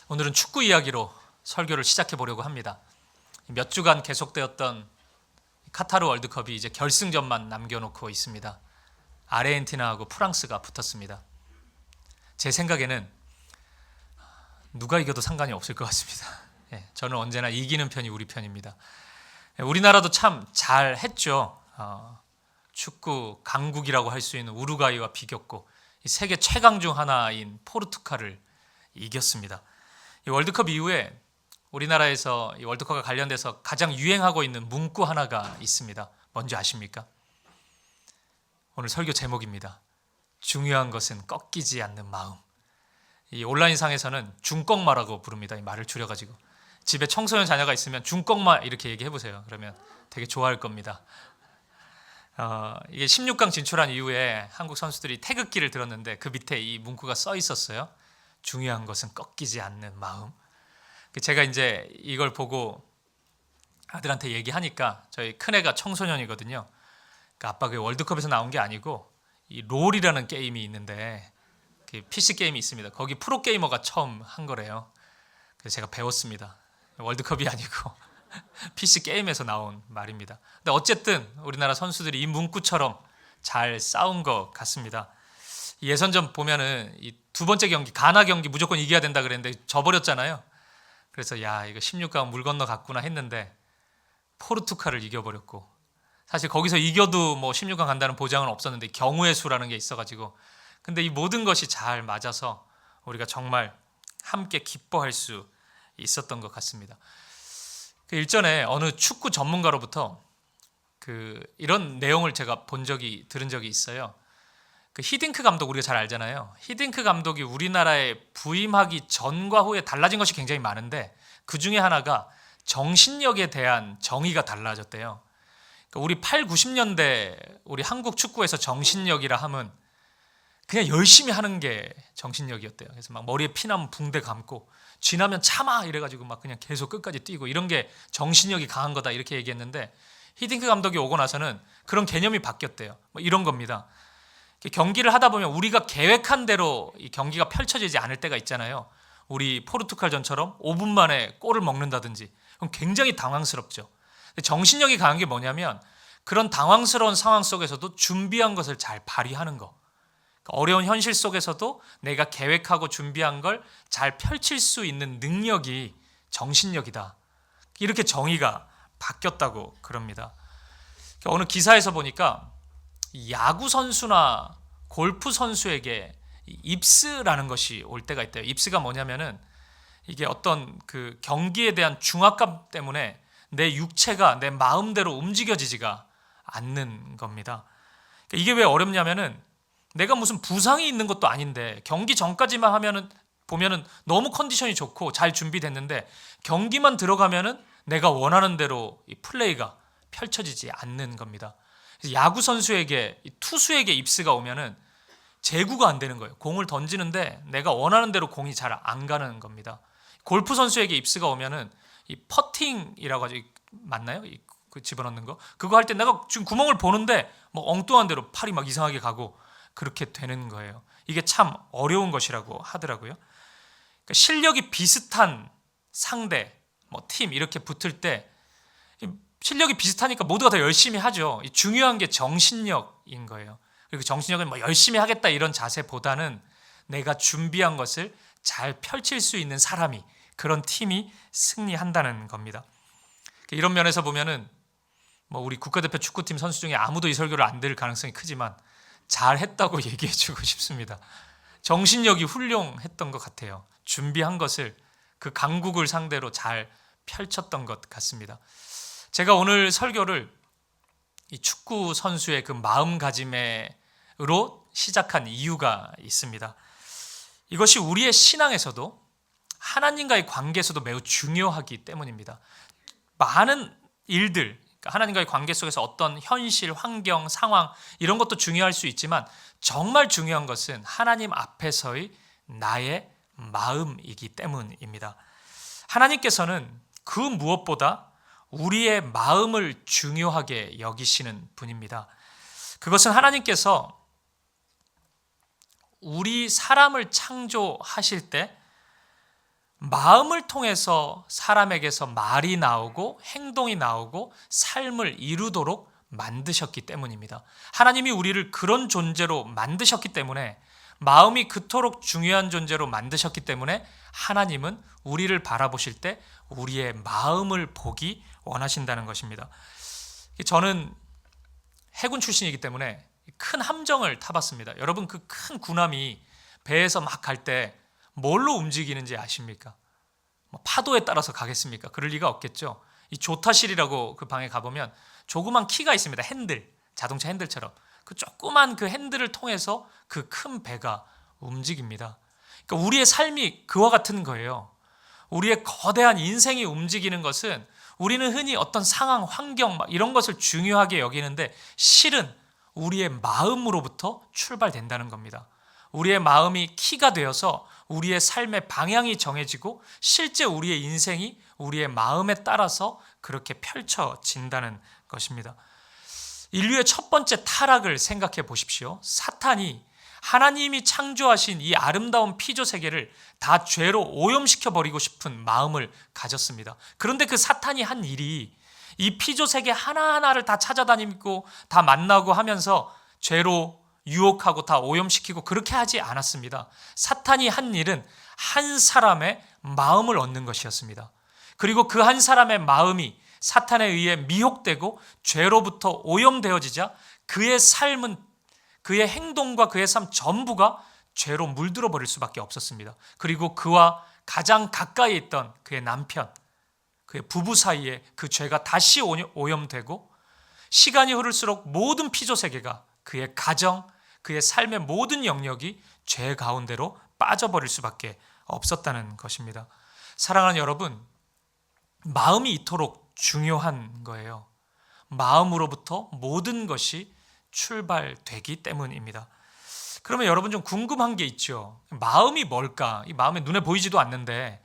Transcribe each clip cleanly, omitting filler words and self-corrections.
오늘은 축구 이야기로 설교를 시작해 보려고 합니다. 몇 주간 계속되었던 카타르 월드컵이 이제 결승전만 남겨놓고 있습니다. 아르헨티나하고 프랑스가 붙었습니다. 제 생각에는 누가 이겨도 상관이 없을 것 같습니다. 저는 언제나 이기는 편이 우리 편입니다. 우리나라도 참 잘했죠. 축구 강국이라고 할 수 있는 우루과이와 비겼고 세계 최강 중 하나인 포르투갈을 이겼습니다. 이 월드컵 이후에 우리나라에서 이 월드컵과 관련돼서 가장 유행하고 있는 문구 하나가 있습니다. 뭔지 아십니까? 오늘 설교 제목입니다. 중요한 것은 꺾이지 않는 마음. 이 온라인상에서는 중꺾마라고 부릅니다. 이 말을 줄여가지고 집에 청소년 자녀가 있으면 중꺾마 이렇게 얘기해 보세요. 그러면 되게 좋아할 겁니다. 이게 16강 진출한 이후에 한국 선수들이 태극기를 들었는데 그 밑에 이 문구가 써 있었어요. 중요한 것은 꺾이지 않는 마음. 제가 이제 이걸 보고 아들한테 얘기하니까 저희 큰애가 청소년이거든요. 그러니까 아빠 그 월드컵에서 나온 게 아니고 이 롤이라는 게임이 있는데 PC 게임이 있습니다. 거기 프로게이머가 처음 한 거래요. 그래서 제가 배웠습니다. 월드컵이 아니고 PC 게임에서 나온 말입니다. 근데 어쨌든 우리나라 선수들이 이 문구처럼 잘 싸운 것 같습니다. 예선전 보면은 이 두 번째 경기 가나 경기 무조건 이겨야 된다 그랬는데 져버렸잖아요. 그래서 야 이거 16강 물 건너 갔구나 했는데 포르투갈을 이겨버렸고 사실 거기서 이겨도 뭐 16강 간다는 보장은 없었는데 경우의 수라는 게 있어가지고 근데 이 모든 것이 잘 맞아서 우리가 정말 함께 기뻐할 수 있었던 것 같습니다. 그 일전에 어느 축구 전문가로부터 이런 내용을 제가 들은 적이 있어요. 그 히딩크 감독 우리가 잘 알잖아요. 히딩크 감독이 우리나라에 부임하기 전과 후에 달라진 것이 굉장히 많은데 그 중에 하나가 정신력에 대한 정의가 달라졌대요. 그러니까 우리 8, 90년대 우리 한국 축구에서 정신력이라 하면 그냥 열심히 하는 게 정신력이었대요. 그래서 막 머리에 피나면 붕대 감고 쥐나면 참아 이래가지고 막 그냥 계속 끝까지 뛰고 이런 게 정신력이 강한 거다 이렇게 얘기했는데 히딩크 감독이 오고 나서는 그런 개념이 바뀌었대요. 뭐 이런 겁니다. 경기를 하다 보면 우리가 계획한 대로 이 경기가 펼쳐지지 않을 때가 있잖아요. 우리 포르투갈전처럼 5분 만에 골을 먹는다든지 그럼 굉장히 당황스럽죠. 정신력이 강한 게 뭐냐면 그런 당황스러운 상황 속에서도 준비한 것을 잘 발휘하는 거. 어려운 현실 속에서도 내가 계획하고 준비한 걸 잘 펼칠 수 있는 능력이 정신력이다. 이렇게 정의가 바뀌었다고 그럽니다. 어느 기사에서 보니까 야구 선수나 골프 선수에게 입스라는 것이 올 때가 있대요. 입스가 뭐냐면은 이게 어떤 그 경기에 대한 중압감 때문에 내 육체가 내 마음대로 움직여지지가 않는 겁니다. 이게 왜 어렵냐면은 내가 무슨 부상이 있는 것도 아닌데 경기 전까지만 보면은 너무 컨디션이 좋고 잘 준비됐는데 경기만 들어가면은 내가 원하는 대로 이 플레이가 펼쳐지지 않는 겁니다. 그래서 야구 선수에게 투수에게 입스가 오면은 제구가 안 되는 거예요. 공을 던지는데 내가 원하는 대로 공이 잘 안 가는 겁니다. 골프 선수에게 입스가 오면은 이 퍼팅이라고 하죠. 맞나요? 그 집어넣는 거. 그거 할 때 내가 지금 구멍을 보는데 뭐 엉뚱한 대로 팔이 막 이상하게 가고 그렇게 되는 거예요. 이게 참 어려운 것이라고 하더라고요. 그러니까 실력이 비슷한 상대, 뭐 팀 이렇게 붙을 때 실력이 비슷하니까 모두가 다 열심히 하죠. 중요한 게 정신력인 거예요. 그리고 정신력은 뭐 열심히 하겠다 이런 자세보다는 내가 준비한 것을 잘 펼칠 수 있는 사람이 그런 팀이 승리한다는 겁니다. 이런 면에서 보면은 뭐 우리 국가대표 축구팀 선수 중에 아무도 이 설교를 안 들을 가능성이 크지만 잘했다고 얘기해주고 싶습니다. 정신력이 훌륭했던 것 같아요. 준비한 것을 그 강국을 상대로 잘 펼쳤던 것 같습니다. 제가 오늘 설교를 이 축구 선수의 그 마음가짐으로 시작한 이유가 있습니다. 이것이 우리의 신앙에서도 하나님과의 관계에서도 매우 중요하기 때문입니다. 많은 일들, 하나님과의 관계 속에서 어떤 현실, 환경, 상황 이런 것도 중요할 수 있지만 정말 중요한 것은 하나님 앞에서의 나의 마음이기 때문입니다. 하나님께서는 그 무엇보다 우리의 마음을 중요하게 여기시는 분입니다. 그것은 하나님께서 우리 사람을 창조하실 때 마음을 통해서 사람에게서 말이 나오고 행동이 나오고 삶을 이루도록 만드셨기 때문입니다. 하나님이 우리를 그런 존재로 만드셨기 때문에, 마음이 그토록 중요한 존재로 만드셨기 때문에 하나님은 우리를 바라보실 때 우리의 마음을 보기 원하신다는 것입니다. 저는 해군 출신이기 때문에 큰 함정을 타봤습니다. 여러분, 그 큰 군함이 배에서 막 갈 때 뭘로 움직이는지 아십니까? 파도에 따라서 가겠습니까? 그럴 리가 없겠죠. 이 조타실이라고 그 방에 가보면 조그만 키가 있습니다. 핸들, 자동차 핸들처럼. 그 조그만 그 핸들을 통해서 그 큰 배가 움직입니다. 그러니까 우리의 삶이 그와 같은 거예요. 우리의 거대한 인생이 움직이는 것은, 우리는 흔히 어떤 상황, 환경 이런 것을 중요하게 여기는데 실은 우리의 마음으로부터 출발된다는 겁니다. 우리의 마음이 키가 되어서 우리의 삶의 방향이 정해지고 실제 우리의 인생이 우리의 마음에 따라서 그렇게 펼쳐진다는 것입니다. 인류의 첫 번째 타락을 생각해 보십시오. 사탄이 하나님이 창조하신 이 아름다운 피조 세계를 다 죄로 오염시켜 버리고 싶은 마음을 가졌습니다. 그런데 그 사탄이 한 일이 이 피조 세계 하나하나를 다 찾아다니고 다 만나고 하면서 죄로 유혹하고 다 오염시키고 그렇게 하지 않았습니다. 사탄이 한 일은 한 사람의 마음을 얻는 것이었습니다. 그리고 그 한 사람의 마음이 사탄에 의해 미혹되고 죄로부터 오염되어지자 그의 삶은, 그의 행동과 그의 삶 전부가 죄로 물들어 버릴 수밖에 없었습니다. 그리고 그와 가장 가까이 있던 그의 남편, 그의 부부 사이에 그 죄가 다시 오염되고, 시간이 흐를수록 모든 피조 세계가, 그의 가정, 그의 삶의 모든 영역이 죄 가운데로 빠져버릴 수밖에 없었다는 것입니다. 사랑하는 여러분, 마음이 이토록 중요한 거예요. 마음으로부터 모든 것이 출발되기 때문입니다. 그러면 여러분 좀 궁금한 게 있죠. 마음이 뭘까? 이 마음이 눈에 보이지도 않는데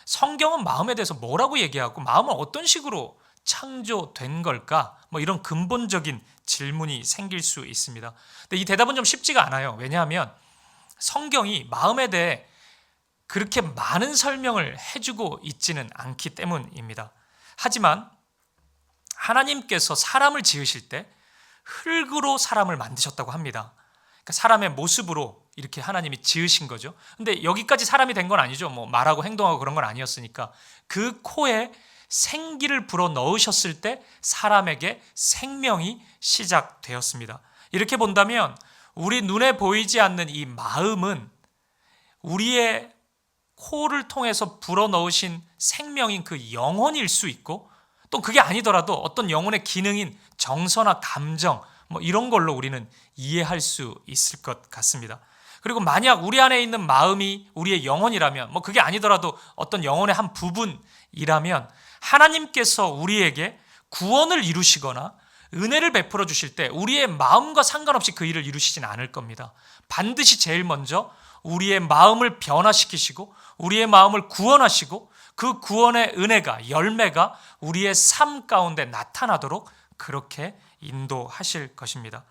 성경은 마음에 대해서 뭐라고 얘기하고 마음은 어떤 식으로 창조된 걸까? 이런 근본적인 질문이 생길 수 있습니다. 근데 이 대답은 좀 쉽지가 않아요. 왜냐하면 성경이 마음에 대해 그렇게 많은 설명을 해주고 있지는 않기 때문입니다. 하지만 하나님께서 사람을 지으실 때 흙으로 사람을 만드셨다고 합니다. 그러니까 사람의 모습으로 이렇게 하나님이 지으신 거죠. 근데 여기까지 사람이 된 건 아니죠. 말하고 행동하고 그런 건 아니었으니까. 그 코에 생기를 불어 넣으셨을 때 사람에게 생명이 시작되었습니다. 이렇게 본다면 우리 눈에 보이지 않는 이 마음은 우리의 코를 통해서 불어 넣으신 생명인 그 영혼일 수 있고, 또 그게 아니더라도 어떤 영혼의 기능인 정서나 감정 이런 걸로 우리는 이해할 수 있을 것 같습니다. 그리고 만약 우리 안에 있는 마음이 우리의 영혼이라면, 그게 아니더라도 어떤 영혼의 한 부분이라면 하나님께서 우리에게 구원을 이루시거나 은혜를 베풀어 주실 때 우리의 마음과 상관없이 그 일을 이루시진 않을 겁니다. 반드시 제일 먼저 우리의 마음을 변화시키시고 우리의 마음을 구원하시고 그 구원의 은혜가, 열매가 우리의 삶 가운데 나타나도록 그렇게 인도하실 것입니다.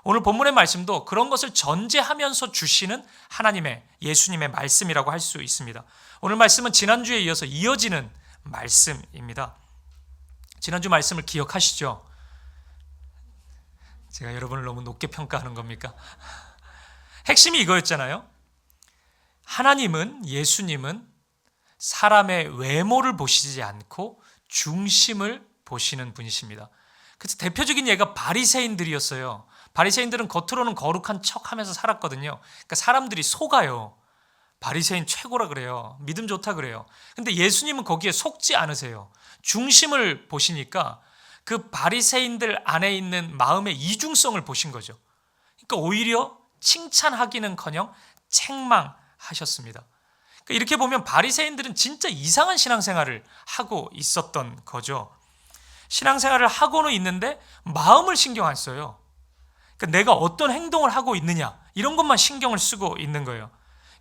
오늘 본문의 말씀도 그런 것을 전제하면서 주시는 하나님의, 예수님의 말씀이라고 할 수 있습니다. 오늘 말씀은 지난주에 이어서 이어지는 말씀입니다. 지난주 말씀을 기억하시죠? 제가 여러분을 너무 높게 평가하는 겁니까? 핵심이 이거였잖아요. 하나님은, 예수님은 사람의 외모를 보시지 않고 중심을 보시는 분이십니다. 그래서 대표적인 예가 바리새인들이었어요. 바리새인들은 겉으로는 거룩한 척하면서 살았거든요. 그러니까 사람들이 속아요. 바리새인 최고라 그래요. 믿음 좋다 그래요. 근데 예수님은 거기에 속지 않으세요. 중심을 보시니까 그 바리새인들 안에 있는 마음의 이중성을 보신 거죠. 그러니까 오히려 칭찬하기는커녕 책망하셨습니다. 그러니까 이렇게 보면 바리새인들은 진짜 이상한 신앙생활을 하고 있었던 거죠. 신앙생활을 하고는 있는데 마음을 신경 안 써요. 그러니까 내가 어떤 행동을 하고 있느냐 이런 것만 신경을 쓰고 있는 거예요.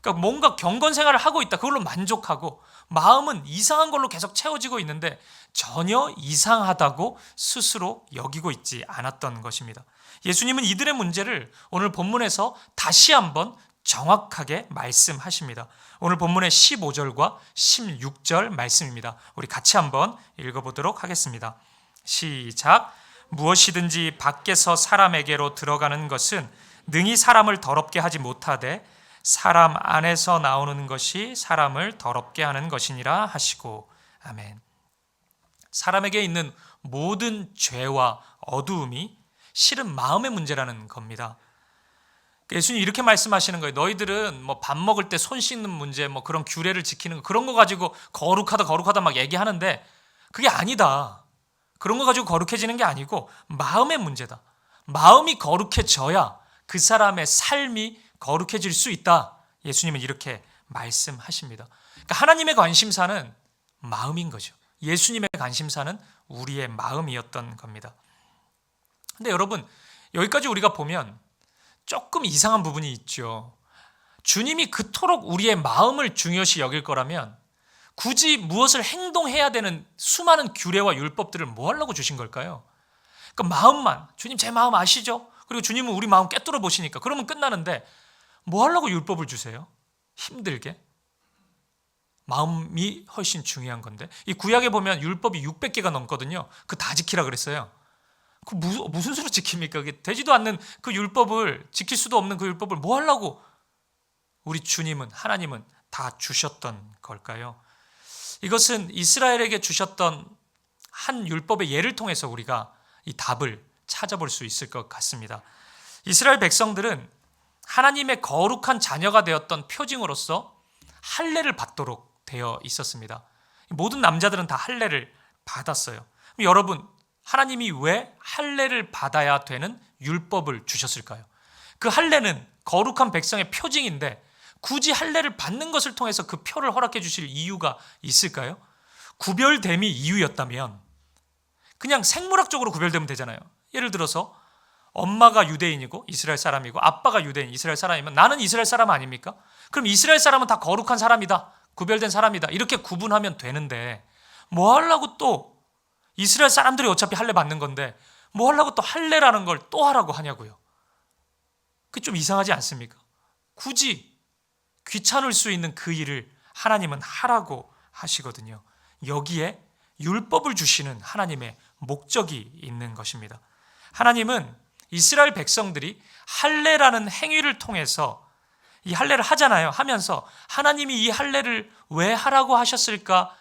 그러니까 뭔가 경건생활을 하고 있다, 그걸로 만족하고 마음은 이상한 걸로 계속 채워지고 있는데 전혀 이상하다고 스스로 여기고 있지 않았던 것입니다. 예수님은 이들의 문제를 오늘 본문에서 다시 한번 정확하게 말씀하십니다. 오늘 본문의 15절과 16절 말씀입니다. 우리 같이 한번 읽어보도록 하겠습니다. 시작. 무엇이든지 밖에서 사람에게로 들어가는 것은 능히 사람을 더럽게 하지 못하되 사람 안에서 나오는 것이 사람을 더럽게 하는 것이니라 하시고. 아멘. 사람에게 있는 모든 죄와 어두움이 실은 마음의 문제라는 겁니다. 예수님 이렇게 말씀하시는 거예요. 너희들은 뭐 밥 먹을 때 손 씻는 문제, 뭐 그런 규례를 지키는 거, 그런 거 가지고 거룩하다 막 얘기하는데 그게 아니다. 그런 거 가지고 거룩해지는 게 아니고 마음의 문제다. 마음이 거룩해져야 그 사람의 삶이 거룩해질 수 있다. 예수님은 이렇게 말씀하십니다. 그러니까 하나님의 관심사는 마음인 거죠. 예수님의 관심사는 우리의 마음이었던 겁니다. 근데 여러분, 여기까지 우리가 보면 조금 이상한 부분이 있죠. 주님이 그토록 우리의 마음을 중요시 여길 거라면 굳이 무엇을 행동해야 되는 수많은 규례와 율법들을 뭐 하려고 주신 걸까요? 그러니까 마음만, 주님 제 마음 아시죠? 그리고 주님은 우리 마음 꿰뚫어 보시니까 그러면 끝나는데 뭐 하려고 율법을 주세요? 힘들게? 마음이 훨씬 중요한 건데, 이 구약에 보면 율법이 600개가 넘거든요. 그거 다 지키라 그랬어요. 그 무슨 수로 지킵니까? 그게 되지도 않는 그 율법을, 지킬 수도 없는 그 율법을 뭐 하려고 우리 주님은, 하나님은 다 주셨던 걸까요? 이것은 이스라엘에게 주셨던 한 율법의 예를 통해서 우리가 이 답을 찾아볼 수 있을 것 같습니다. 이스라엘 백성들은 하나님의 거룩한 자녀가 되었던 표징으로서 할례를 받도록 되어 있었습니다. 모든 남자들은 다 할례를 받았어요. 여러분, 하나님이 왜 할례를 받아야 되는 율법을 주셨을까요? 그 할례는 거룩한 백성의 표징인데 굳이 할례를 받는 것을 통해서 그 표를 허락해 주실 이유가 있을까요? 구별됨이 이유였다면 그냥 생물학적으로 구별되면 되잖아요. 예를 들어서 엄마가 유대인이고 이스라엘 사람이고 아빠가 유대인, 이스라엘 사람이면 나는 이스라엘 사람 아닙니까? 그럼 이스라엘 사람은 다 거룩한 사람이다, 구별된 사람이다, 이렇게 구분하면 되는데 뭐 하려고 또 이스라엘 사람들이 어차피 할례 받는 건데 뭐 하려고 또 할례라는 걸 또 하라고 하냐고요. 그게 좀 이상하지 않습니까? 굳이 귀찮을 수 있는 그 일을 하나님은 하라고 하시거든요. 여기에 율법을 주시는 하나님의 목적이 있는 것입니다. 하나님은 이스라엘 백성들이 할례라는 행위를 통해서 이 할례를 하잖아요. 하면서 하나님이 이 할례를 왜 하라고 하셨을까?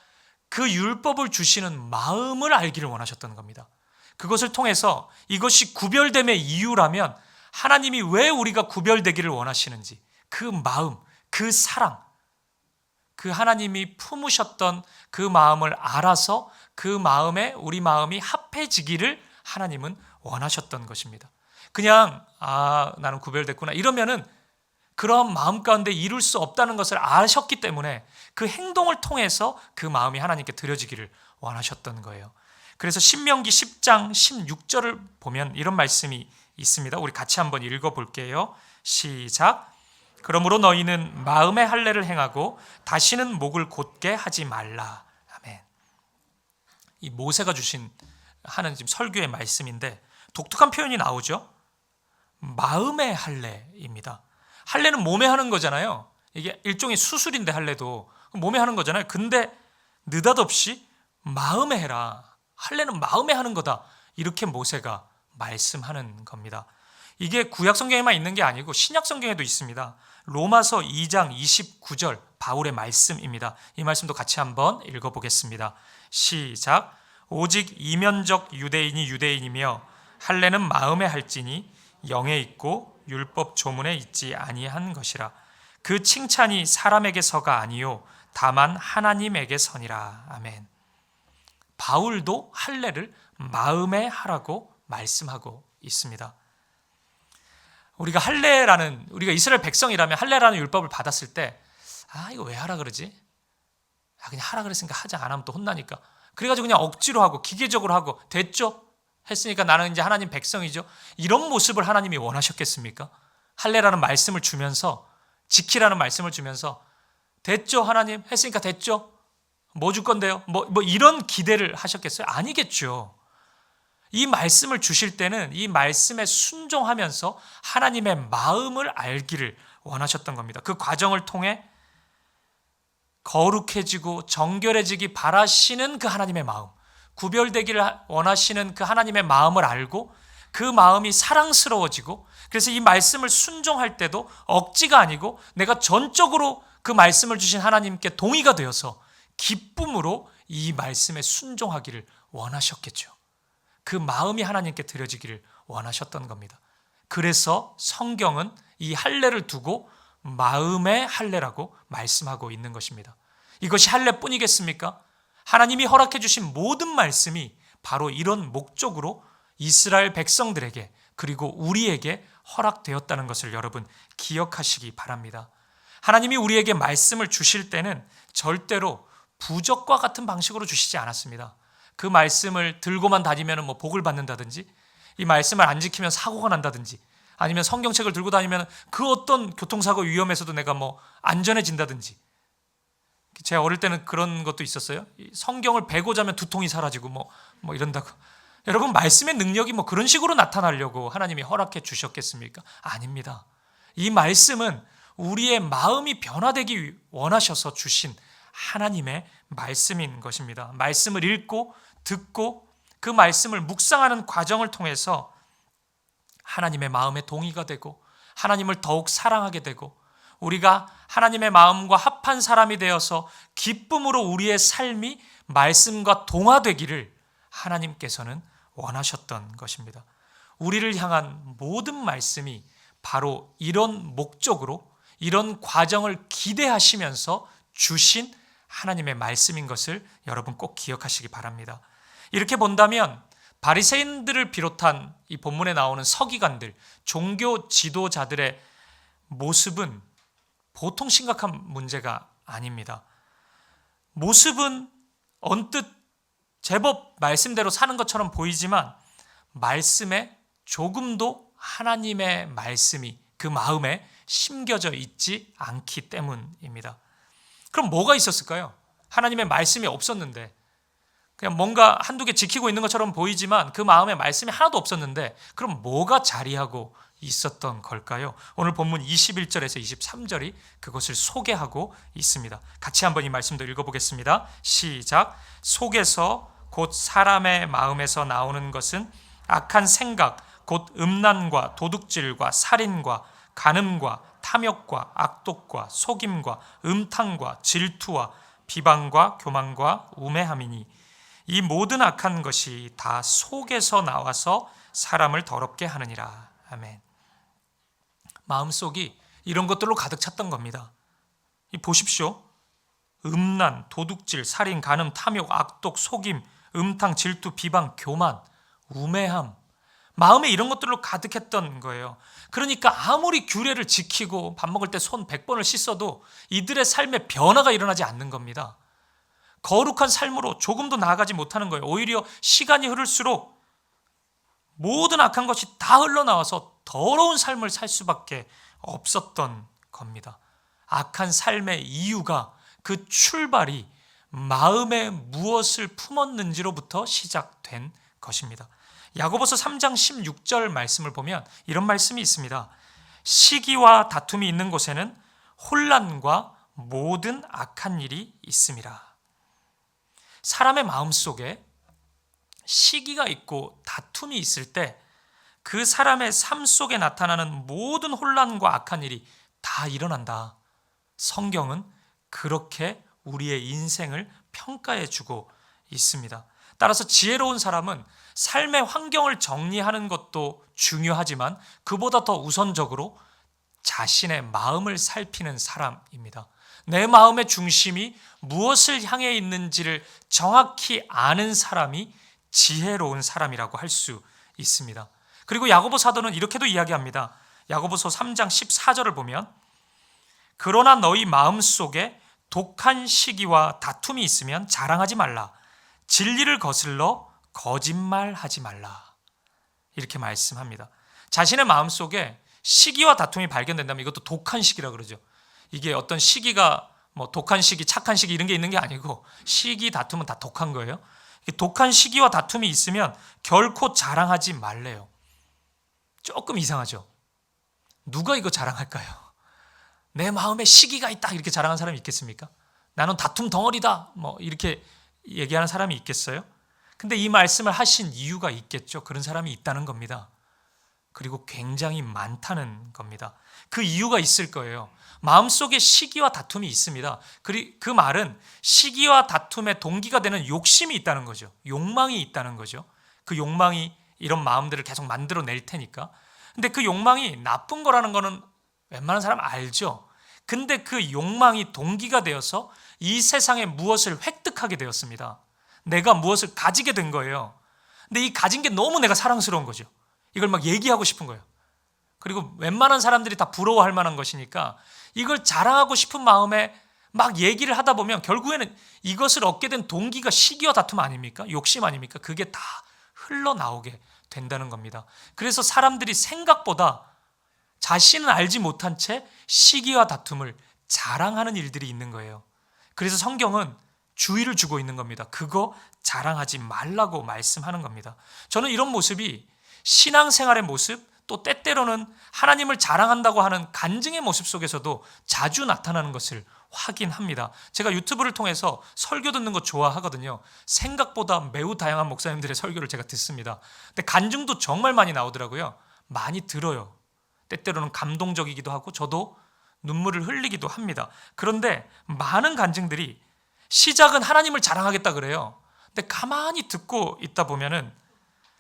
그 율법을 주시는 마음을 알기를 원하셨던 겁니다. 그것을 통해서 이것이 구별됨의 이유라면 하나님이 왜 우리가 구별되기를 원하시는지 그 마음, 그 사랑, 그 하나님이 품으셨던 그 마음을 알아서 그 마음에 우리 마음이 합해지기를 하나님은 원하셨던 것입니다. 그냥 나는 구별됐구나 이러면은 그런 마음 가운데 이룰 수 없다는 것을 아셨기 때문에 그 행동을 통해서 그 마음이 하나님께 드려지기를 원하셨던 거예요. 그래서 신명기 10장 16절을 보면 이런 말씀이 있습니다. 우리 같이 한번 읽어볼게요. 시작. 그러므로 너희는 마음의 할례를 행하고 다시는 목을 곧게 하지 말라. 아멘. 이 모세가 주신 하는 지금 설교의 말씀인데 독특한 표현이 나오죠. 마음의 할례입니다. 할례는 몸에 하는 거잖아요. 이게 일종의 수술인데 할례도 몸에 하는 거잖아요. 근데 느닷없이 마음에 해라. 할례는 마음에 하는 거다. 이렇게 모세가 말씀하는 겁니다. 이게 구약 성경에만 있는 게 아니고 신약 성경에도 있습니다. 로마서 2장 29절 바울의 말씀입니다. 이 말씀도 같이 한번 읽어보겠습니다. 시작. 오직 이면적 유대인이 유대인이며 할례는 마음에 할지니 영에 있고 율법 조문에 있지 아니한 것이라. 그 칭찬이 사람에게서가 아니요 다만 하나님에게서니라. 아멘. 바울도 할례를 마음에 하라고 말씀하고 있습니다. 우리가 이스라엘 백성이라면 할례라는 율법을 받았을 때 이거 왜 하라 그러지? 그냥 하라 그랬으니까 하자, 안 하면 또 혼나니까. 그래가지고 그냥 억지로 하고 기계적으로 하고 됐죠? 했으니까 나는 이제 하나님 백성이죠. 이런 모습을 하나님이 원하셨겠습니까? 할례라는 말씀을 주면서, 지키라는 말씀을 주면서 됐죠 하나님? 했으니까 됐죠? 뭐 줄 건데요? 뭐 이런 기대를 하셨겠어요? 아니겠죠. 이 말씀을 주실 때는 이 말씀에 순종하면서 하나님의 마음을 알기를 원하셨던 겁니다. 그 과정을 통해 거룩해지고 정결해지기 바라시는 그 하나님의 마음, 구별되기를 원하시는 그 하나님의 마음을 알고 그 마음이 사랑스러워지고, 그래서 이 말씀을 순종할 때도 억지가 아니고 내가 전적으로 그 말씀을 주신 하나님께 동의가 되어서 기쁨으로 이 말씀에 순종하기를 원하셨겠죠. 그 마음이 하나님께 드려지기를 원하셨던 겁니다. 그래서 성경은 이 할례를 두고 마음의 할례라고 말씀하고 있는 것입니다. 이것이 할례뿐이겠습니까? 하나님이 허락해 주신 모든 말씀이 바로 이런 목적으로 이스라엘 백성들에게 그리고 우리에게 허락되었다는 것을 여러분 기억하시기 바랍니다. 하나님이 우리에게 말씀을 주실 때는 절대로 부적과 같은 방식으로 주시지 않았습니다. 그 말씀을 들고만 다니면 뭐 복을 받는다든지, 이 말씀을 안 지키면 사고가 난다든지, 아니면 성경책을 들고 다니면 그 어떤 교통사고 위험에서도 내가 뭐 안전해진다든지. 제가 어릴 때는 그런 것도 있었어요. 성경을 베고 자면 두통이 사라지고 뭐 이런다고. 여러분, 말씀의 능력이 뭐 그런 식으로 나타나려고 하나님이 허락해 주셨겠습니까? 아닙니다. 이 말씀은 우리의 마음이 변화되기 원하셔서 주신 하나님의 말씀인 것입니다. 말씀을 읽고 듣고 그 말씀을 묵상하는 과정을 통해서 하나님의 마음에 동의가 되고 하나님을 더욱 사랑하게 되고 우리가 하나님의 마음과 합한 사람이 되어서 기쁨으로 우리의 삶이 말씀과 동화되기를 하나님께서는 원하셨던 것입니다. 우리를 향한 모든 말씀이 바로 이런 목적으로, 이런 과정을 기대하시면서 주신 하나님의 말씀인 것을 여러분 꼭 기억하시기 바랍니다. 이렇게 본다면 바리새인들을 비롯한 이 본문에 나오는 서기관들, 종교 지도자들의 모습은 보통 심각한 문제가 아닙니다. 모습은 언뜻 제법 말씀대로 사는 것처럼 보이지만 말씀에 조금도 하나님의 말씀이 그 마음에 심겨져 있지 않기 때문입니다. 그럼 뭐가 있었을까요? 하나님의 말씀이 없었는데, 그냥 뭔가 한두 개 지키고 있는 것처럼 보이지만 그 마음에 말씀이 하나도 없었는데, 그럼 뭐가 자리하고 있었던 걸까요? 오늘 본문 21절에서 23절이 그것을 소개하고 있습니다. 같이 한번 이 말씀도 읽어보겠습니다. 시작. 속에서 곧 사람의 마음에서 나오는 것은 악한 생각, 곧 음란과 도둑질과 살인과 간음과 탐욕과 악독과 속임과 음탕과 질투와 비방과 교만과 우매함이니 이 모든 악한 것이 다 속에서 나와서 사람을 더럽게 하느니라. 아멘. 마음속이 이런 것들로 가득 찼던 겁니다. 보십시오. 음란, 도둑질, 살인, 간음, 탐욕, 악독, 속임, 음탕, 질투, 비방, 교만, 우매함, 마음에 이런 것들로 가득했던 거예요. 그러니까 아무리 규례를 지키고 밥 먹을 때 손 100번을 씻어도 이들의 삶에 변화가 일어나지 않는 겁니다. 거룩한 삶으로 조금도 나아가지 못하는 거예요. 오히려 시간이 흐를수록 모든 악한 것이 다 흘러나와서 더러운 삶을 살 수밖에 없었던 겁니다. 악한 삶의 이유가, 그 출발이 마음에 무엇을 품었는지로부터 시작된 것입니다. 야고보서 3장 16절 말씀을 보면 이런 말씀이 있습니다. 시기와 다툼이 있는 곳에는 혼란과 모든 악한 일이 있음이라. 사람의 마음속에 시기가 있고 다툼이 있을 때 그 사람의 삶 속에 나타나는 모든 혼란과 악한 일이 다 일어난다. 성경은 그렇게 우리의 인생을 평가해 주고 있습니다. 따라서 지혜로운 사람은 삶의 환경을 정리하는 것도 중요하지만 그보다 더 우선적으로 자신의 마음을 살피는 사람입니다. 내 마음의 중심이 무엇을 향해 있는지를 정확히 아는 사람이 지혜로운 사람이라고 할 수 있습니다. 그리고 야고보 사도는 이렇게도 이야기합니다. 야고보서 3장 14절을 보면 그러나 너희 마음속에 독한 시기와 다툼이 있으면 자랑하지 말라. 진리를 거슬러 거짓말하지 말라. 이렇게 말씀합니다. 자신의 마음속에 시기와 다툼이 발견된다면 이것도 독한 시기라 그러죠. 이게 어떤 시기가 뭐 독한 시기, 착한 시기 이런 게 있는 게 아니고 시기, 다툼은 다 독한 거예요. 독한 시기와 다툼이 있으면 결코 자랑하지 말래요. 조금 이상하죠. 누가 이거 자랑할까요? 내 마음에 시기가 있다 이렇게 자랑하는 사람이 있겠습니까? 나는 다툼 덩어리다 뭐 이렇게 얘기하는 사람이 있겠어요? 근데 이 말씀을 하신 이유가 있겠죠. 그런 사람이 있다는 겁니다. 그리고 굉장히 많다는 겁니다. 그 이유가 있을 거예요. 마음속에 시기와 다툼이 있습니다. 그 말은 시기와 다툼의 동기가 되는 욕심이 있다는 거죠. 욕망이 있다는 거죠. 그 욕망이 이런 마음들을 계속 만들어낼 테니까. 근데 그 욕망이 나쁜 거라는 거는 웬만한 사람 알죠. 근데 그 욕망이 동기가 되어서 이 세상에 무엇을 획득하게 되었습니다. 내가 무엇을 가지게 된 거예요. 근데 이 가진 게 너무 내가 사랑스러운 거죠. 이걸 막 얘기하고 싶은 거예요. 그리고 웬만한 사람들이 다 부러워할 만한 것이니까 이걸 자랑하고 싶은 마음에 막 얘기를 하다 보면 결국에는 이것을 얻게 된 동기가 시기와 다툼 아닙니까? 욕심 아닙니까? 그게 다 흘러나오게 된다는 겁니다. 그래서 사람들이 생각보다 자신은 알지 못한 채 시기와 다툼을 자랑하는 일들이 있는 거예요. 그래서 성경은 주의를 주고 있는 겁니다. 그거 자랑하지 말라고 말씀하는 겁니다. 저는 이런 모습이 신앙생활의 모습, 또 때때로는 하나님을 자랑한다고 하는 간증의 모습 속에서도 자주 나타나는 것을 확인합니다. 제가 유튜브를 통해서 설교 듣는 거 좋아하거든요. 생각보다 매우 다양한 목사님들의 설교를 제가 듣습니다. 근데 간증도 정말 많이 나오더라고요. 많이 들어요. 때때로는 감동적이기도 하고 저도 눈물을 흘리기도 합니다. 그런데 많은 간증들이 시작은 하나님을 자랑하겠다 그래요. 근데 가만히 듣고 있다 보면은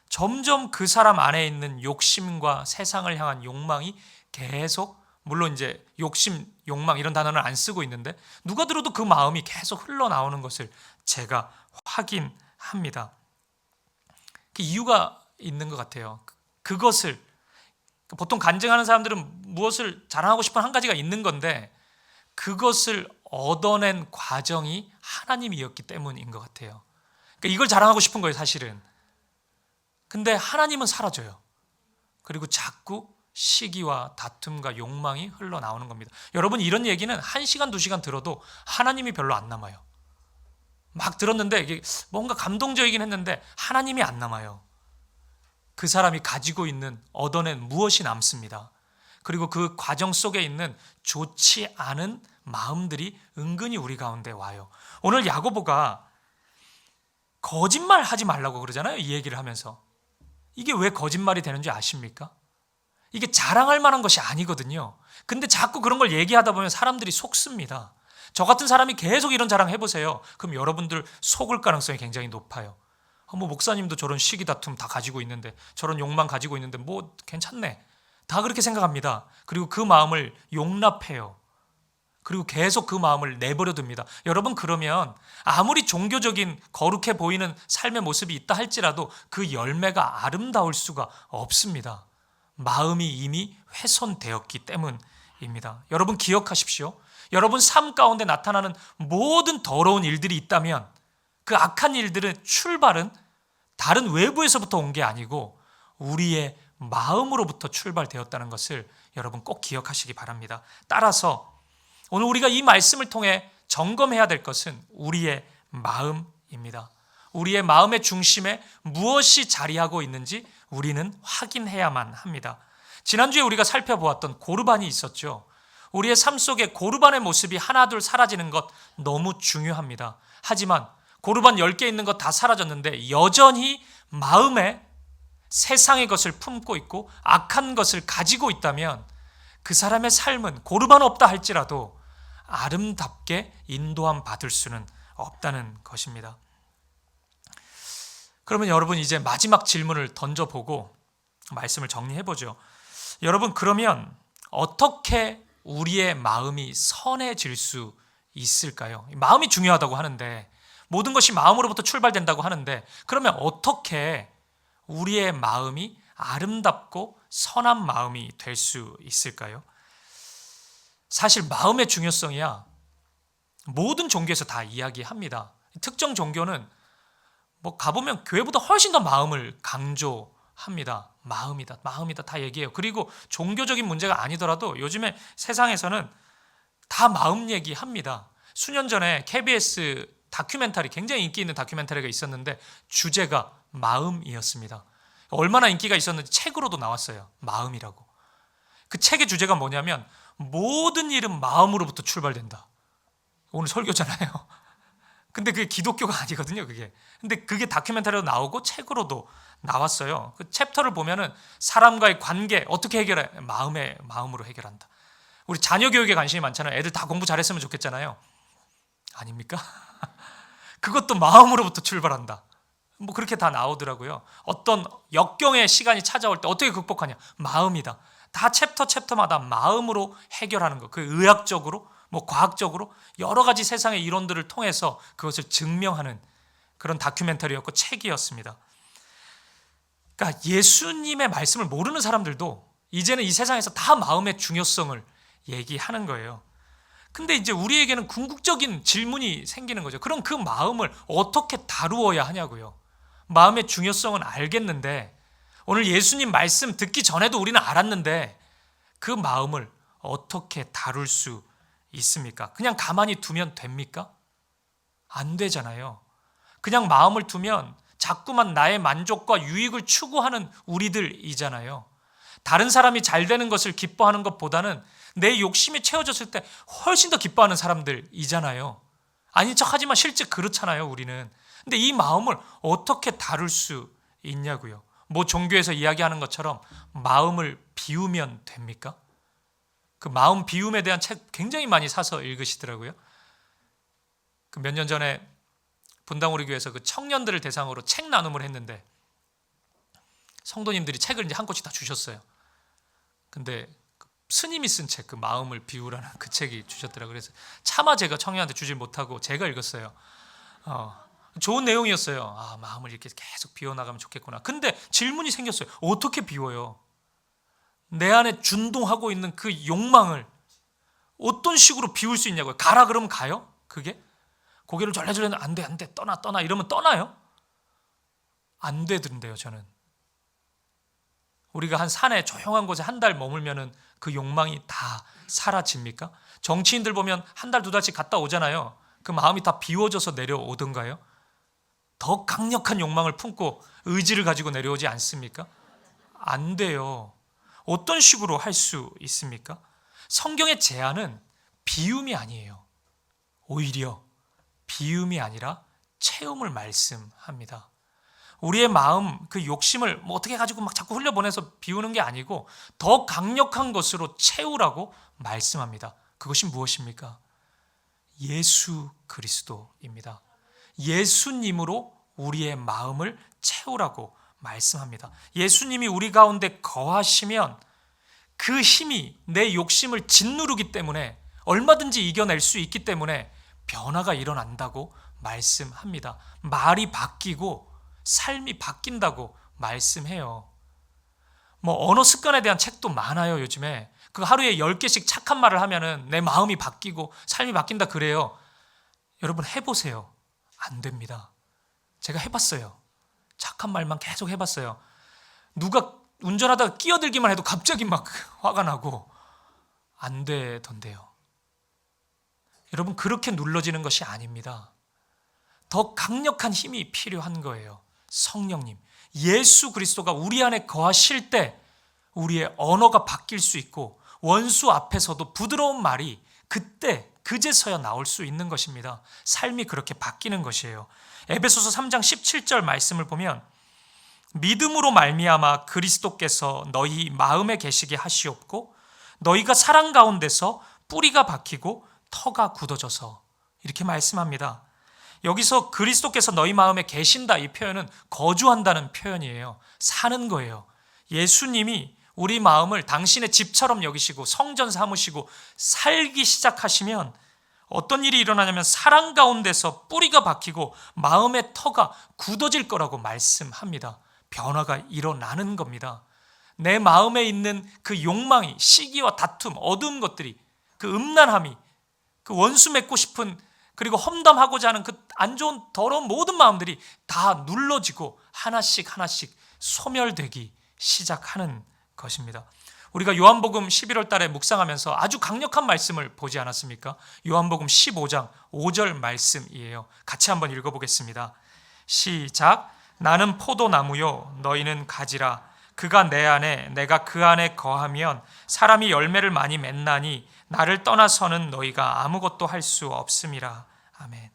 점점 그 사람 안에 있는 욕심과 세상을 향한 욕망이 계속, 물론 이제 욕심, 욕망 이런 단어는 안 쓰고 있는데 누가 들어도 그 마음이 계속 흘러나오는 것을 제가 확인합니다. 그 이유가 있는 것 같아요. 그것을 보통 간증하는 사람들은 무엇을 자랑하고 싶은 한 가지가 있는 건데 그것을 얻어낸 과정이 하나님이었기 때문인 것 같아요. 그러니까 이걸 자랑하고 싶은 거예요, 사실은. 근데 하나님은 사라져요. 그리고 자꾸 시기와 다툼과 욕망이 흘러나오는 겁니다. 여러분, 이런 얘기는 1시간, 2시간 들어도 하나님이 별로 안 남아요. 막 들었는데 이게 뭔가 감동적이긴 했는데 하나님이 안 남아요. 그 사람이 가지고 있는, 얻어낸 무엇이 남습니다. 그리고 그 과정 속에 있는 좋지 않은 마음들이 은근히 우리 가운데 와요. 오늘 야고보가 거짓말 하지 말라고 그러잖아요. 이 얘기를 하면서. 이게 왜 거짓말이 되는지 아십니까? 이게 자랑할 만한 것이 아니거든요. 근데 자꾸 그런 걸 얘기하다 보면 사람들이 속습니다. 저 같은 사람이 계속 이런 자랑 해보세요. 그럼 여러분들 속을 가능성이 굉장히 높아요. 뭐 목사님도 저런 시기 다툼 다 가지고 있는데, 저런 욕망 가지고 있는데 뭐 괜찮네. 다 그렇게 생각합니다. 그리고 그 마음을 용납해요. 그리고 계속 그 마음을 내버려 둡니다. 여러분, 그러면 아무리 종교적인 거룩해 보이는 삶의 모습이 있다 할지라도 그 열매가 아름다울 수가 없습니다. 마음이 이미 훼손되었기 때문입니다. 여러분, 기억하십시오. 여러분 삶 가운데 나타나는 모든 더러운 일들이 있다면 그 악한 일들의 출발은 다른 외부에서부터 온 게 아니고 우리의 마음으로부터 출발되었다는 것을 여러분 꼭 기억하시기 바랍니다. 따라서 오늘 우리가 이 말씀을 통해 점검해야 될 것은 우리의 마음입니다. 우리의 마음의 중심에 무엇이 자리하고 있는지 우리는 확인해야만 합니다. 지난주에 우리가 살펴보았던 고르반이 있었죠. 우리의 삶 속에 고르반의 모습이 하나둘 사라지는 것 너무 중요합니다. 하지만 고르반 10개 있는 것 다 사라졌는데 여전히 마음에 세상의 것을 품고 있고 악한 것을 가지고 있다면 그 사람의 삶은 고르반 없다 할지라도 아름답게 인도함 받을 수는 없다는 것입니다. 그러면 여러분, 이제 마지막 질문을 던져보고 말씀을 정리해보죠. 여러분, 그러면 어떻게 우리의 마음이 선해질 수 있을까요? 마음이 중요하다고 하는데, 모든 것이 마음으로부터 출발된다고 하는데, 그러면 어떻게 우리의 마음이 아름답고 선한 마음이 될 수 있을까요? 사실 마음의 중요성이야 모든 종교에서 다 이야기합니다. 특정 종교는 뭐 가보면 교회보다 훨씬 더 마음을 강조합니다. 마음이다 다 얘기해요. 그리고 종교적인 문제가 아니더라도 요즘에 세상에서는 다 마음 얘기합니다. 수년 전에 KBS 다큐멘터리, 굉장히 인기 있는 다큐멘터리가 있었는데 주제가 마음이었습니다. 얼마나 인기가 있었는지 책으로도 나왔어요. 마음이라고. 그 책의 주제가 뭐냐면 모든 일은 마음으로부터 출발된다. 오늘 설교잖아요. 근데 그게 기독교가 아니거든요, 그게. 근데 그게 다큐멘터리로 나오고 책으로도 나왔어요. 그 챕터를 보면은 사람과의 관계 어떻게 해결해? 마음으로 해결한다. 우리 자녀 교육에 관심이 많잖아요. 애들 다 공부 잘했으면 좋겠잖아요. 아닙니까? 그것도 마음으로부터 출발한다. 뭐 그렇게 다 나오더라고요. 어떤 역경의 시간이 찾아올 때 어떻게 극복하냐? 마음이다. 다 챕터마다 마음으로 해결하는 거. 그 의학적으로, 뭐 과학적으로 여러 가지 세상의 이론들을 통해서 그것을 증명하는 그런 다큐멘터리였고 책이었습니다. 그러니까 예수님의 말씀을 모르는 사람들도 이제는 이 세상에서 다 마음의 중요성을 얘기하는 거예요. 근데 이제 우리에게는 궁극적인 질문이 생기는 거죠. 그럼 그 마음을 어떻게 다루어야 하냐고요. 마음의 중요성은 알겠는데 오늘 예수님 말씀 듣기 전에도 우리는 알았는데 그 마음을 어떻게 다룰 수 있습니까? 그냥 가만히 두면 됩니까? 안 되잖아요. 그냥 마음을 두면 자꾸만 나의 만족과 유익을 추구하는 우리들이잖아요. 다른 사람이 잘 되는 것을 기뻐하는 것보다는 내 욕심이 채워졌을 때 훨씬 더 기뻐하는 사람들이잖아요. 아닌 척하지만 실제 그렇잖아요, 우리는. 근데 이 마음을 어떻게 다룰 수 있냐고요. 뭐 종교에서 이야기하는 것처럼 마음을 비우면 됩니까? 그 마음 비움에 대한 책 굉장히 많이 사서 읽으시더라고요. 그 몇 년 전에 분당 우리 교회에서 그 청년들을 대상으로 책 나눔을 했는데 성도님들이 책을 이제 한 권씩 다 주셨어요. 근데 스님이 쓴 책, 그 마음을 비우라는 그 책이 주셨더라고요. 그래서 차마 제가 청년한테 주질 못하고 제가 읽었어요. 좋은 내용이었어요. 아, 마음을 이렇게 계속 비워나가면 좋겠구나. 근데 질문이 생겼어요. 어떻게 비워요? 내 안에 준동하고 있는 그 욕망을 어떤 식으로 비울 수 있냐고요. 가라 그러면 가요? 그게? 고개를 절레절레 안 돼, 떠나 이러면 떠나요? 안 되던데요, 저는. 우리가 한 산에 조용한 곳에 한 달 머물면은 그 욕망이 다 사라집니까? 정치인들 보면 한 달, 두 달씩 갔다 오잖아요. 그 마음이 다 비워져서 내려오던가요? 더 강력한 욕망을 품고 의지를 가지고 내려오지 않습니까? 안 돼요. 어떤 식으로 할 수 있습니까? 성경의 제안은 비움이 아니에요. 오히려 비움이 아니라 채움을 말씀합니다. 우리의 마음, 그 욕심을 뭐 어떻게 가지고 막 자꾸 흘려보내서 비우는 게 아니고 더 강력한 것으로 채우라고 말씀합니다. 그것이 무엇입니까? 예수 그리스도입니다. 예수님으로 우리의 마음을 채우라고 말씀합니다. 예수님이 우리 가운데 거하시면 그 힘이 내 욕심을 짓누르기 때문에 얼마든지 이겨낼 수 있기 때문에 변화가 일어난다고 말씀합니다. 말이 바뀌고 삶이 바뀐다고 말씀해요. 뭐 언어 습관에 대한 책도 많아요, 요즘에. 그 하루에 10개씩 착한 말을 하면은 내 마음이 바뀌고 삶이 바뀐다 그래요. 여러분 해보세요. 안 됩니다. 제가 해봤어요. 착한 말만 계속 해봤어요. 누가 운전하다가 끼어들기만 해도 갑자기 막 화가 나고 안 되던데요. 여러분 그렇게 눌러지는 것이 아닙니다. 더 강력한 힘이 필요한 거예요. 성령님, 예수 그리스도가 우리 안에 거하실 때 우리의 언어가 바뀔 수 있고 원수 앞에서도 부드러운 말이 그때 그제서야 나올 수 있는 것입니다. 삶이 그렇게 바뀌는 것이에요. 에베소서 3장 17절 말씀을 보면 믿음으로 말미암아 그리스도께서 너희 마음에 계시게 하시옵고 너희가 사랑 가운데서 뿌리가 박히고 터가 굳어져서 이렇게 말씀합니다. 여기서 그리스도께서 너희 마음에 계신다 이 표현은 거주한다는 표현이에요. 사는 거예요. 예수님이 우리 마음을 당신의 집처럼 여기시고 성전 삼으시고 살기 시작하시면 어떤 일이 일어나냐면 사랑 가운데서 뿌리가 박히고 마음의 터가 굳어질 거라고 말씀합니다. 변화가 일어나는 겁니다. 내 마음에 있는 그 욕망이 시기와 다툼, 어두운 것들이 그 음란함이 그 원수 맺고 싶은 그리고 험담하고자 하는 그 안 좋은 더러운 모든 마음들이 다 눌러지고 하나씩 소멸되기 시작하는 것입니다. 우리가 요한복음 11월 달에 묵상하면서 아주 강력한 말씀을 보지 않았습니까? 요한복음 15장 5절 말씀이에요. 같이 한번 읽어보겠습니다. 시작. 나는 포도나무요 너희는 가지라. 그가 내 안에 내가 그 안에 거하면 사람이 열매를 많이 맺나니 나를 떠나서는 너희가 아무것도 할 수 없음이라. 아멘.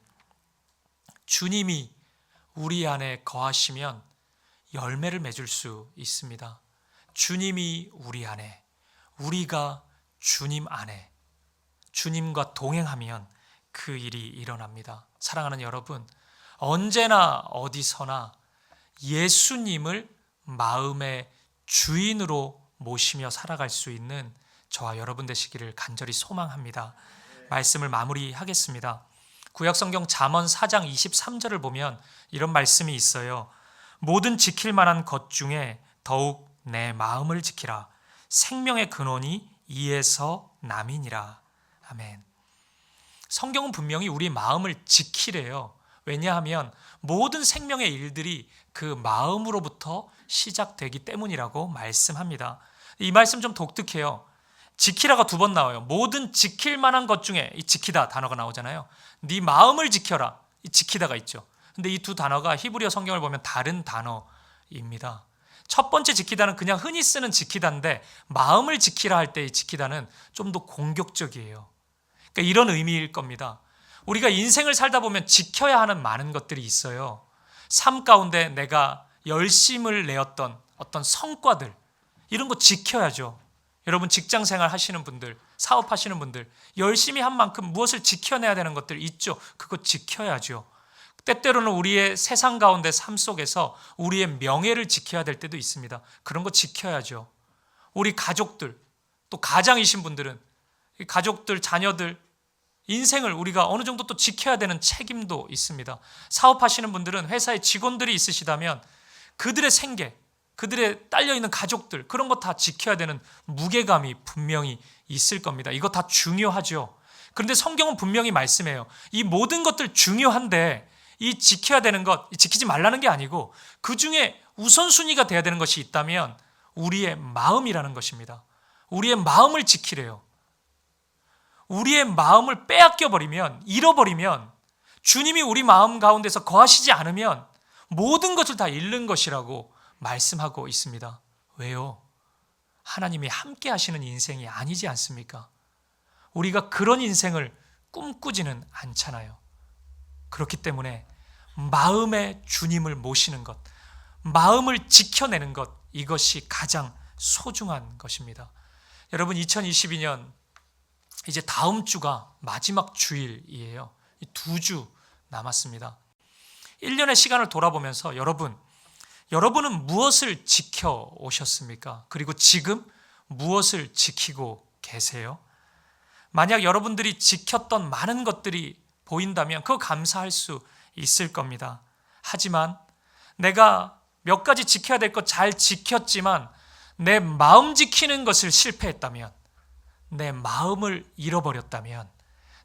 주님이 우리 안에 거하시면 열매를 맺을 수 있습니다. 주님이 우리 안에, 우리가 주님 안에, 주님과 동행하면 그 일이 일어납니다. 사랑하는 여러분, 언제나 어디서나 예수님을 마음의 주인으로 모시며 살아갈 수 있는 저와 여러분 되시기를 간절히 소망합니다. 말씀을 마무리하겠습니다. 구약성경 잠언 4장 23절을 보면 이런 말씀이 있어요. 모든 지킬 만한 것 중에 더욱 내 마음을 지키라. 생명의 근원이 이에서 남이니라. 아멘. 성경은 분명히 우리 마음을 지키래요. 왜냐하면 모든 생명의 일들이 그 마음으로부터 시작되기 때문이라고 말씀합니다. 이 말씀 좀 독특해요. 지키라가 2번 나와요. 모든 지킬 만한 것 중에, 이 지키다 단어가 나오잖아요. 네 마음을 지켜라, 이 지키다가 있죠. 근데 이 두 단어가 히브리어 성경을 보면 다른 단어입니다. 첫 번째 지키다는 그냥 흔히 쓰는 지키다인데, 마음을 지키라 할 때의 지키다는 좀 더 공격적이에요. 그러니까 이런 의미일 겁니다. 우리가 인생을 살다 보면 지켜야 하는 많은 것들이 있어요. 삶 가운데 내가 열심을 내었던 어떤 성과들, 이런 거 지켜야죠. 여러분 직장 생활 하시는 분들, 사업하시는 분들, 열심히 한 만큼 무엇을 지켜내야 되는 것들 있죠. 그거 지켜야죠. 때때로는 우리의 세상 가운데 삶 속에서 우리의 명예를 지켜야 될 때도 있습니다. 그런 거 지켜야죠. 우리 가족들, 또 가장이신 분들은 가족들, 자녀들, 인생을 우리가 어느 정도 또 지켜야 되는 책임도 있습니다. 사업하시는 분들은 회사에 직원들이 있으시다면 그들의 생계, 그들의 딸려있는 가족들, 그런 거 다 지켜야 되는 무게감이 분명히 있을 겁니다. 이거 다 중요하죠. 그런데 성경은 분명히 말씀해요. 이 모든 것들 중요한데 이 지켜야 되는 것, 지키지 말라는 게 아니고 그 중에 우선순위가 돼야 되는 것이 있다면 우리의 마음이라는 것입니다. 우리의 마음을 지키래요. 우리의 마음을 빼앗겨버리면, 잃어버리면, 주님이 우리 마음 가운데서 거하시지 않으면 모든 것을 다 잃는 것이라고 말씀하고 있습니다. 왜요? 하나님이 함께 하시는 인생이 아니지 않습니까? 우리가 그런 인생을 꿈꾸지는 않잖아요. 그렇기 때문에 마음의 주님을 모시는 것, 마음을 지켜내는 것, 이것이 가장 소중한 것입니다. 여러분, 2022년 이제 다음 주가 마지막 주일이에요. 2주 남았습니다. 1년의 시간을 돌아보면서 여러분은 무엇을 지켜오셨습니까? 그리고 지금 무엇을 지키고 계세요? 만약 여러분들이 지켰던 많은 것들이 보인다면 그거 감사할 수 있을 겁니다. 하지만 내가 몇 가지 지켜야 될 것 잘 지켰지만 내 마음 지키는 것을 실패했다면, 내 마음을 잃어버렸다면,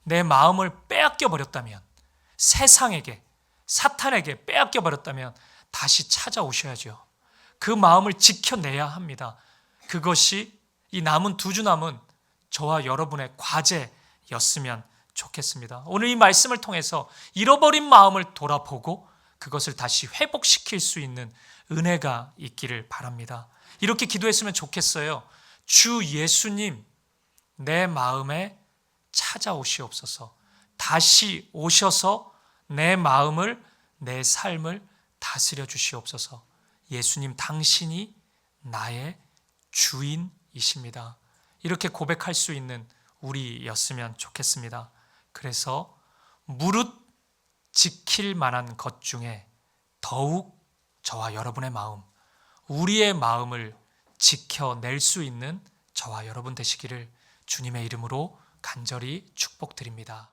내 마음을 빼앗겨버렸다면, 세상에게, 사탄에게 빼앗겨버렸다면 다시 찾아오셔야죠. 그 마음을 지켜내야 합니다. 그것이 이 남은 2주 남은 저와 여러분의 과제였으면 좋겠습니다. 오늘 이 말씀을 통해서 잃어버린 마음을 돌아보고 그것을 다시 회복시킬 수 있는 은혜가 있기를 바랍니다. 이렇게 기도했으면 좋겠어요. 주 예수님, 내 마음에 찾아오시옵소서. 다시 오셔서 내 마음을, 내 삶을 다스려 주시옵소서. 예수님, 당신이 나의 주인이십니다. 이렇게 고백할 수 있는 우리였으면 좋겠습니다. 그래서 무릇 지킬 만한 것 중에 더욱 저와 여러분의 마음, 우리의 마음을 지켜낼 수 있는 저와 여러분 되시기를 주님의 이름으로 간절히 축복드립니다.